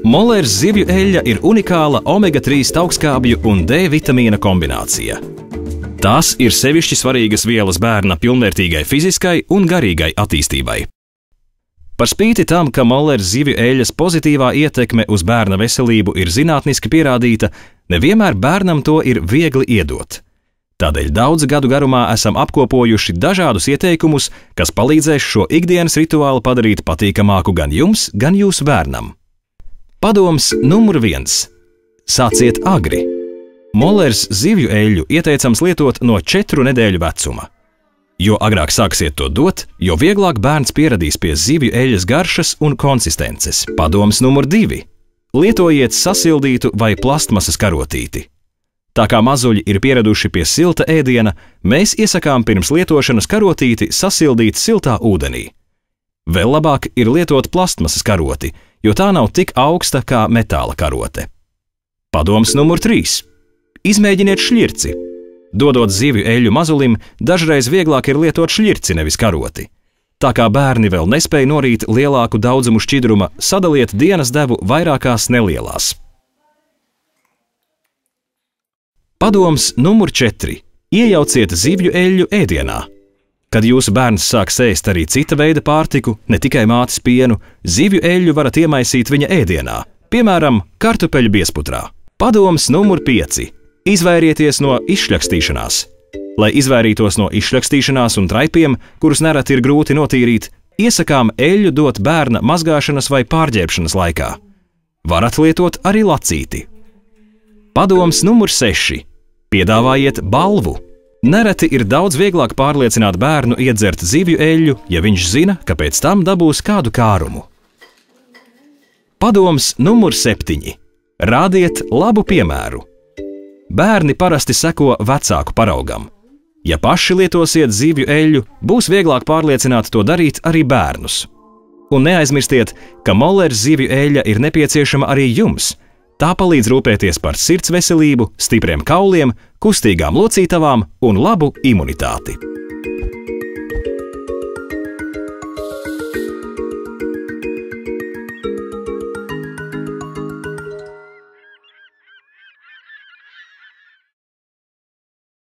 Molērs zivju eļļa ir unikāla omega-3 augstskābju un D vitamīna kombinācija. Tās ir sevišķi svarīgas vielas bērna pilnvērtīgai fiziskai un garīgai attīstībai. Par spīti tam, ka Molērs zivju eļļas pozitīvā ietekme uz bērna veselību ir zinātniski pierādīta, nevienmēr bērnam to ir viegli iedot. Tādēļ daudzu gadu garumā esam apkopojuši dažādus ieteikumus, kas palīdzēs šo ikdienas rituālu padarīt patīkamāku gan jums, gan jūsu bērnam. Padoms numur 1. Sāciet agri. Molērs zivju eļļu ieteicams lietot no 4 nedēļu vecuma. Jo agrāk sāksiet to dot, jo vieglāk bērns pieradīs pie zivju eļļas garšas un konsistences. Padoms numur 2. Lietojiet sasildītu vai plastmasas karotīti. Tā kā mazuļi ir pieraduši pie silta ēdiena, mēs iesakām pirms lietošanas karotīti sasildīt siltā ūdenī. Vēl labāk ir lietot plastmasas karoti, jo tā nav tik augsta kā metāla karote. Padoms numur 3. Izmēģiniet šļirci. Dodot zivju eļļu mazulim, dažreiz vieglāk ir lietot šļirci, nevis karoti. Tā kā bērni vēl nespēj norīt lielāku daudzumu šķidruma, sadaliet dienas devu vairākās nelielās. Padoms numur 4. Iejauciet zivju eļļu ēdienā. Kad jūsu bērns sāks ēst arī cita veida pārtiku, ne tikai mātes pienu, zivju eļļu varat iemaisīt viņa ēdienā, piemēram, kartupeļu biezputrā. Padoms numur 5. Izvairieties no izšļakstīšanās. Lai izvairītos no izšļakstīšanās un traipiem, kurus nereti ir grūti notīrīt, iesakām eļļu dot bērna mazgāšanas vai pārģērbšanas laikā. Varat lietot arī lacīti. Padoms numur 6. Piedāvājiet balvu. Nereti ir daudz vieglāk pārliecināt bērnu iedzert zivju eļļu, ja viņš zina, ka pēc tam dabūs kādu kārumu. Padoms numur 7. Rādiet labu piemēru. Bērni parasti seko vecāku paraugam. Ja paši lietosiet zivju eļļu, būs vieglāk pārliecināt to darīt arī bērnus. Un neaizmirstiet, ka Molērs zivju eļļa ir nepieciešama arī jums. Tā palīdz rūpēties par sirds veselību, stipriem kauliem, kustīgām locītavām un labu imunitāti.